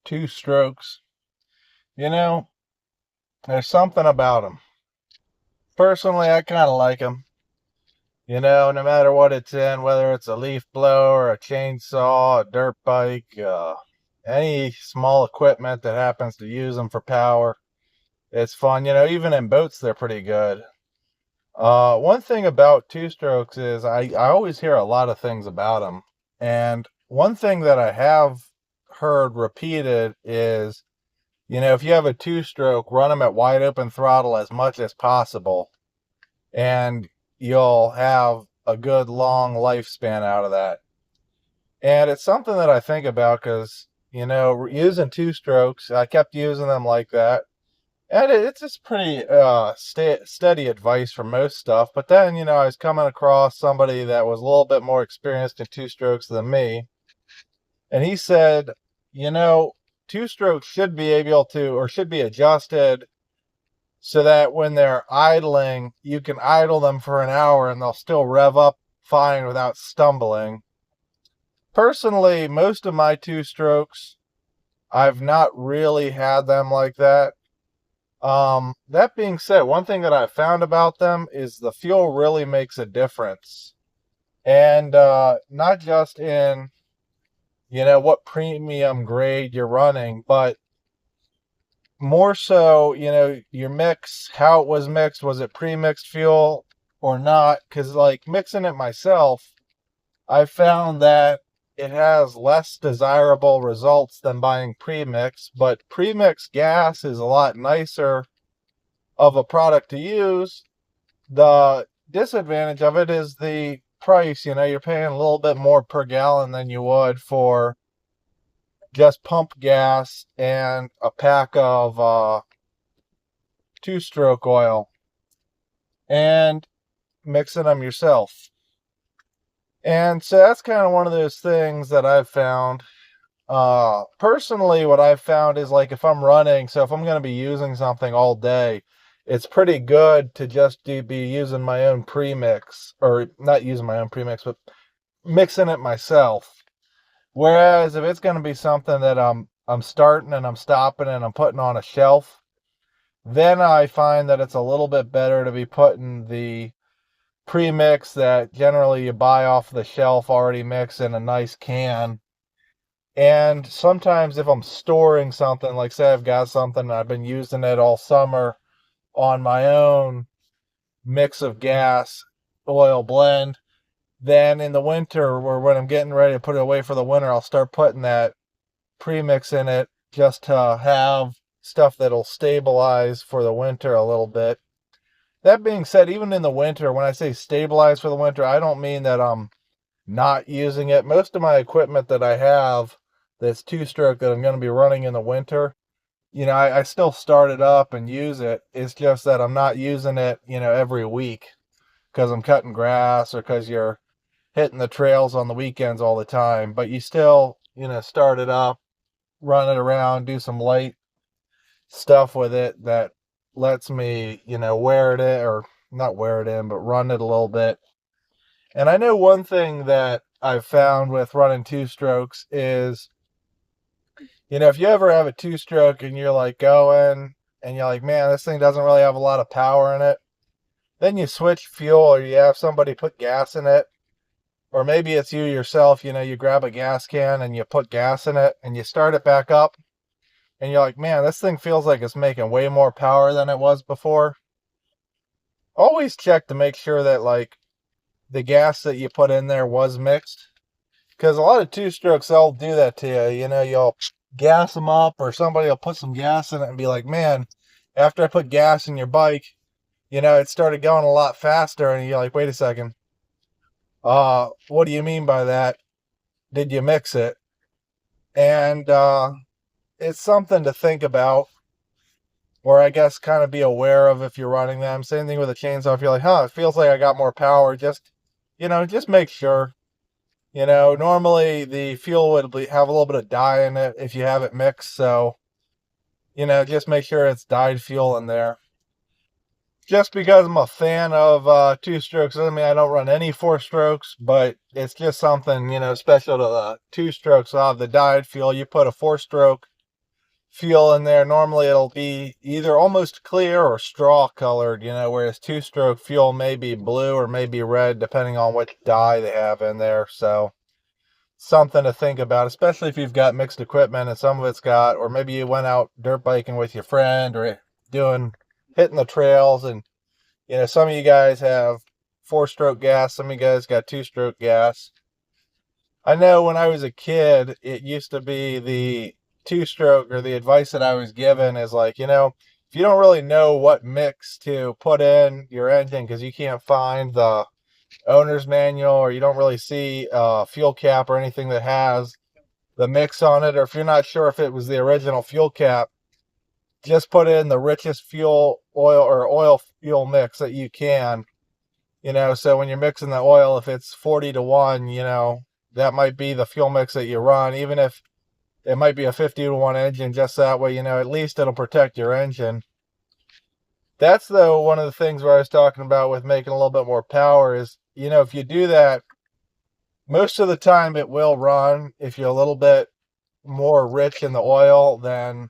two strokes. You know, there's something about them. Personally, I kind of like them. No matter what it's in, whether it's a leaf blower, a chainsaw, a dirt bike, any small equipment that happens to use them for power, it's fun. Even in boats, they're pretty good. One thing about two strokes is I always hear a lot of things about them. And one thing that I have heard repeated is, if you have a two stroke, run them at wide open throttle as much as possible. And you'll have a good long lifespan out of that. And it's something that I think about because, using two strokes, I kept using them like that. And it's just pretty steady advice for most stuff. But then, I was coming across somebody that was a little bit more experienced in two strokes than me. And he said, two strokes should be able to, or should be adjusted so that when they're idling, you can idle them for an hour and they'll still rev up fine without stumbling. Personally, most of my two strokes, I've not really had them like that. That being said, one thing that I've found about them is the fuel really makes a difference. And not just in, what premium grade you're running, but more so, your mix, how it was mixed. Was it pre-mixed fuel or not? Because, like, mixing it myself, I found that it has less desirable results than buying pre-mix, but pre-mixed gas is a lot nicer of a product to use. The disadvantage of it is the price. You're paying a little bit more per gallon than you would for just pump gas and a pack of two-stroke oil and mixing them yourself. And so that's kind of one of those things that I've found. Personally, what I've found is, like, if I'm running, so if I'm going to be using something all day, it's pretty good to just be using my own premix, or not using my own premix, but mixing it myself. Whereas if it's going to be something that I'm starting and I'm stopping and I'm putting on a shelf, then I find that it's a little bit better to be putting the premix that generally you buy off the shelf already mixed in a nice can. And sometimes if I'm storing something, like say I've got something and I've been using it all summer on my own mix of gas oil blend, then in the winter, or when I'm getting ready to put it away for the winter, I'll start putting that premix in it just to have stuff that'll stabilize for the winter a little bit. That being said, even in the winter, when I say stabilize for the winter, I don't mean that I'm not using it. Most of my equipment that I have that's two-stroke that I'm going to be running in the winter, I still start it up and use it. It's just that I'm not using it, every week because I'm cutting grass or because you're hitting the trails on the weekends all the time. But you still, start it up, run it around, do some light stuff with it that lets me, wear it in, or not wear it in, but run it a little bit. And I know one thing that I've found with running two strokes is, if you ever have a two stroke and you're like going and you're like, man, this thing doesn't really have a lot of power in it, then you switch fuel or you have somebody put gas in it, or maybe it's you yourself, you grab a gas can and you put gas in it and you start it back up and you're like, man, this thing feels like it's making way more power than it was before. Always check to make sure that, like, the gas that you put in there was mixed, because a lot of two strokes, they'll do that to you. You'll gas them up, or somebody will put some gas in it and be like, man, after I put gas in your bike, it started going a lot faster. And you're like, wait a second, what do you mean by that? Did you mix it? And it's something to think about, or I guess kind of be aware of if you're running them. Same thing with a chainsaw. If you're like, it feels like I got more power, just make sure. Normally the fuel would have a little bit of dye in it if you have it mixed. So, just make sure it's dyed fuel in there. Just because I'm a fan of two strokes doesn't mean I don't run any four strokes, but it's just something, special to the two strokes. The dyed fuel, you put a four stroke fuel in there, normally it'll be either almost clear or straw colored, whereas two-stroke fuel may be blue or maybe red, depending on which dye they have in there. So something to think about, especially if you've got mixed equipment and some of it's got, or maybe you went out dirt biking with your friend or hitting the trails, and some of you guys have four-stroke gas, some of you guys got two-stroke gas. I know when I was a kid, it used to be the two-stroke, or the advice that I was given is like, if you don't really know what mix to put in your engine because you can't find the owner's manual, or you don't really see a fuel cap or anything that has the mix on it, or if you're not sure if it was the original fuel cap, just put in the richest fuel oil or oil fuel mix that you can. So when you're mixing the oil, if it's 40-1, that might be the fuel mix that you run, even if it might be a 50-1 engine, just that way, at least it'll protect your engine. That's, though, one of the things where I was talking about with making a little bit more power is, if you do that, most of the time it will run. If you're a little bit more rich in the oil than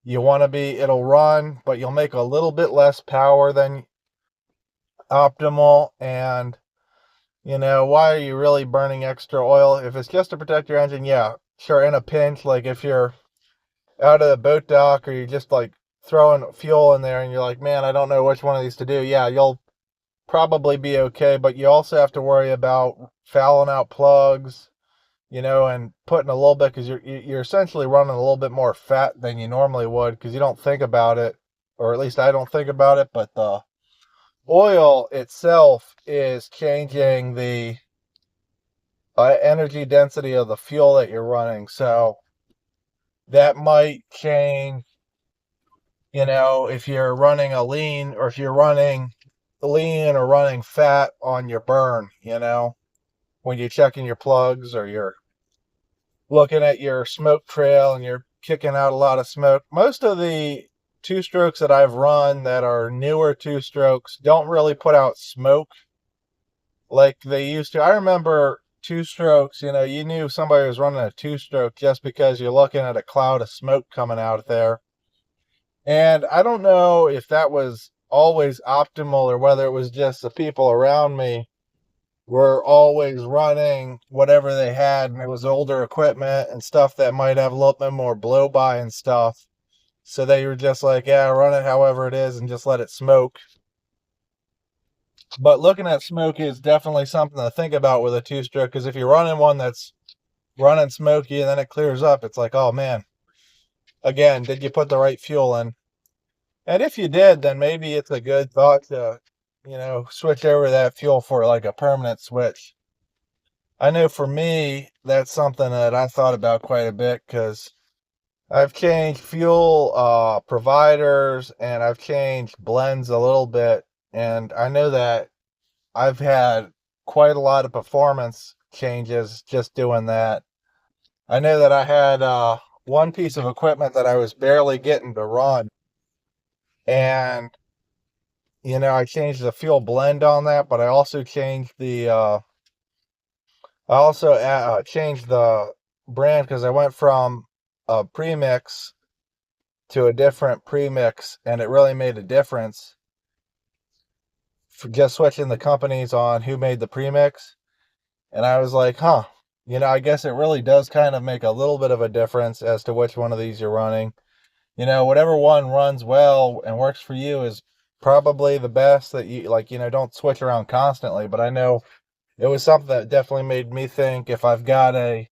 you want to be, it'll run, but you'll make a little bit less power than optimal. And why are you really burning extra oil? If it's just to protect your engine, yeah, sure, in a pinch, like if you're out of the boat dock or you're just like throwing fuel in there and you're like, man, I don't know which one of these to do, yeah, you'll probably be okay. But you also have to worry about fouling out plugs, and putting a little bit, because you're essentially running a little bit more fat than you normally would, because you don't think about it, or at least I don't think about it, but the oil itself is changing the energy density of the fuel that you're running. So that might change, if you're running a lean, or if you're running lean or running fat on your burn, when you're checking your plugs or you're looking at your smoke trail and you're kicking out a lot of smoke. Most of the two-strokes that I've run that are newer two-strokes don't really put out smoke like they used to. I remember two-strokes, you knew somebody was running a two-stroke just because you're looking at a cloud of smoke coming out there. And I don't know if that was always optimal or whether it was just the people around me were always running whatever they had, and it was older equipment and stuff that might have a little bit more blow by and stuff. So they were just like, yeah, run it however it is and just let it smoke. But looking at smoke is definitely something to think about with a two-stroke, because if you're running one that's running smoky and then it clears up, it's like, oh man, again, did you put the right fuel in? And if you did, then maybe it's a good thought to, switch over that fuel for like a permanent switch. I know for me, that's something that I thought about quite a bit, because I've changed fuel providers and I've changed blends a little bit. And I know that I've had quite a lot of performance changes just doing that. I know that I had one piece of equipment that I was barely getting to run. And, I changed the fuel blend on that, but I also changed changed the brand, because I went from a premix to a different premix, and it really made a difference for just switching the companies on who made the premix. And I was like, I guess it really does kind of make a little bit of a difference as to which one of these you're running. Whatever one runs well and works for you is probably the best that you like, don't switch around constantly. But I know it was something that definitely made me think, if I've got a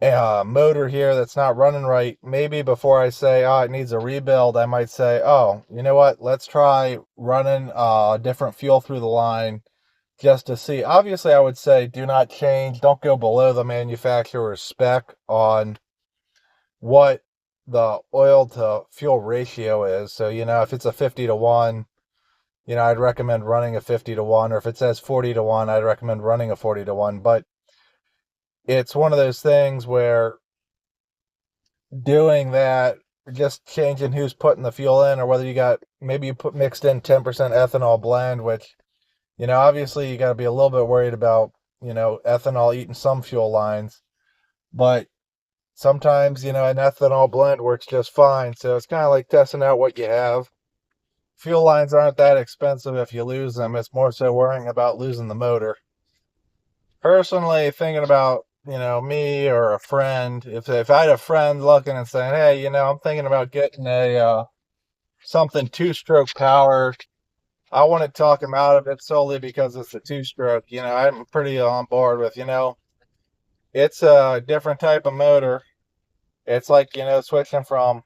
motor here that's not running right, maybe before I say, it needs a rebuild, I might say, you know what, let's try running different fuel through the line just to see. Obviously, I would say don't go below the manufacturer's spec on what the oil to fuel ratio is. So, if it's a 50-1, I'd recommend running a 50-1, or if it says 40-1, I'd recommend running a 40-1. But it's one of those things where doing that, just changing who's putting the fuel in, or whether maybe you mixed in 10% ethanol blend, which, obviously you got to be a little bit worried about, ethanol eating some fuel lines. But Sometimes, an ethanol blend works just fine. So it's kind of like testing out what you have. Fuel lines aren't that expensive if you lose them. It's more so worrying about losing the motor. Personally, thinking about, me or a friend, if I had a friend looking and saying, hey, I'm thinking about getting a something two-stroke power, I want to talk him out of it solely because it's a two-stroke. I'm pretty on board with, it's a different type of motor. It's like, switching from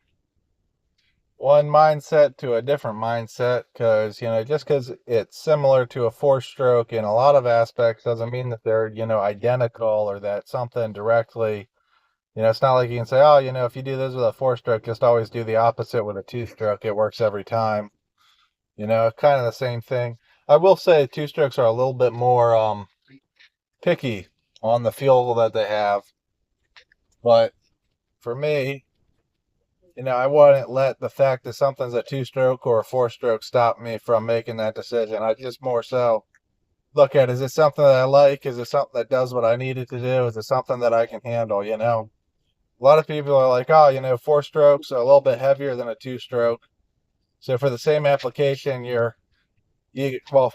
one mindset to a different mindset because, just because it's similar to a four-stroke in a lot of aspects doesn't mean that they're, identical or that something directly, it's not like you can say, oh, if you do this with a four-stroke, just always do the opposite with a two-stroke. It works every time. Kind of the same thing. I will say two-strokes are a little bit more picky on the fuel that they have. But for me, I wouldn't let the fact that something's a two-stroke or a four-stroke stop me from making that decision. I just more so look at, is it something that I like? Is it something that does what I need it to do? Is it something that I can handle? A lot of people are like, oh, four strokes are a little bit heavier than a two-stroke. So for the same application, well,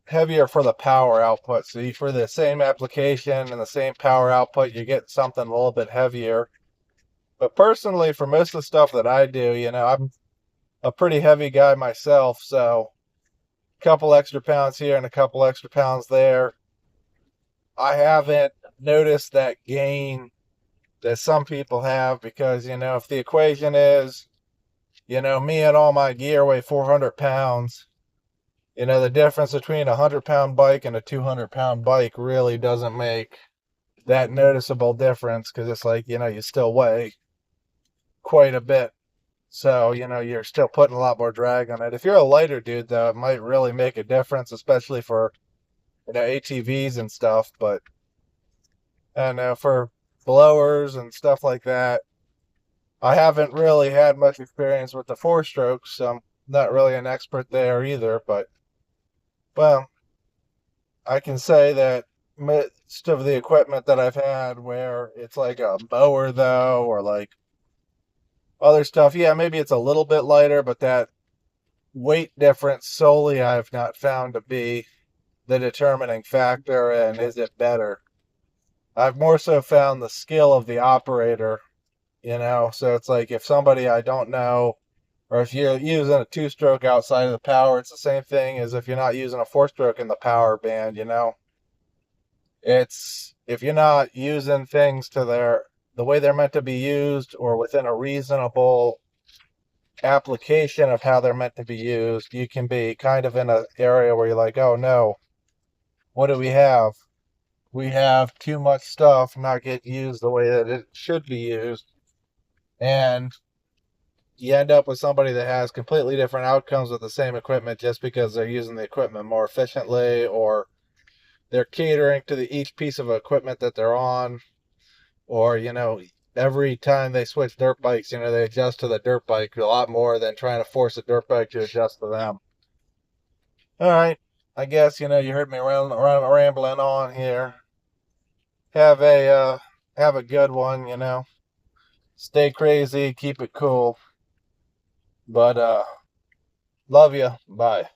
heavier for the power output. So for the same application and the same power output, you get something a little bit heavier. But personally, for most of the stuff that I do, I'm a pretty heavy guy myself. So a couple extra pounds here and a couple extra pounds there. I haven't noticed that gain that some people have because, if the equation is, me and all my gear weigh 400 pounds, the difference between a 100-pound bike and a 200-pound bike really doesn't make that noticeable difference because it's like, you still weigh quite a bit. So, you're still putting a lot more drag on it. If you're a lighter dude, though, it might really make a difference, especially for, ATVs and stuff. But, I don't know, for blowers and stuff like that, I haven't really had much experience with the four strokes, so I'm not really an expert there either. But, well, I can say that most of the equipment that I've had where it's like a mower, though, or like other stuff, yeah, maybe it's a little bit lighter, but that weight difference solely I've not found to be the determining factor. And is it better? I've more so found the skill of the operator, so it's like if somebody I don't know, or if you're using a two-stroke outside of the power, it's the same thing as if you're not using a four-stroke in the power band. It's if you're not using things to the way they're meant to be used or within a reasonable application of how they're meant to be used, you can be kind of in an area where you're like, oh no, what do we have? We have too much stuff not getting used the way that it should be used. And you end up with somebody that has completely different outcomes with the same equipment just because they're using the equipment more efficiently, or they're catering to each piece of equipment that they're on, or, every time they switch dirt bikes, they adjust to the dirt bike a lot more than trying to force a dirt bike to adjust to them. All right. I guess, you heard me rambling on here. Have a good one, Stay crazy, keep it cool. But love you. Bye.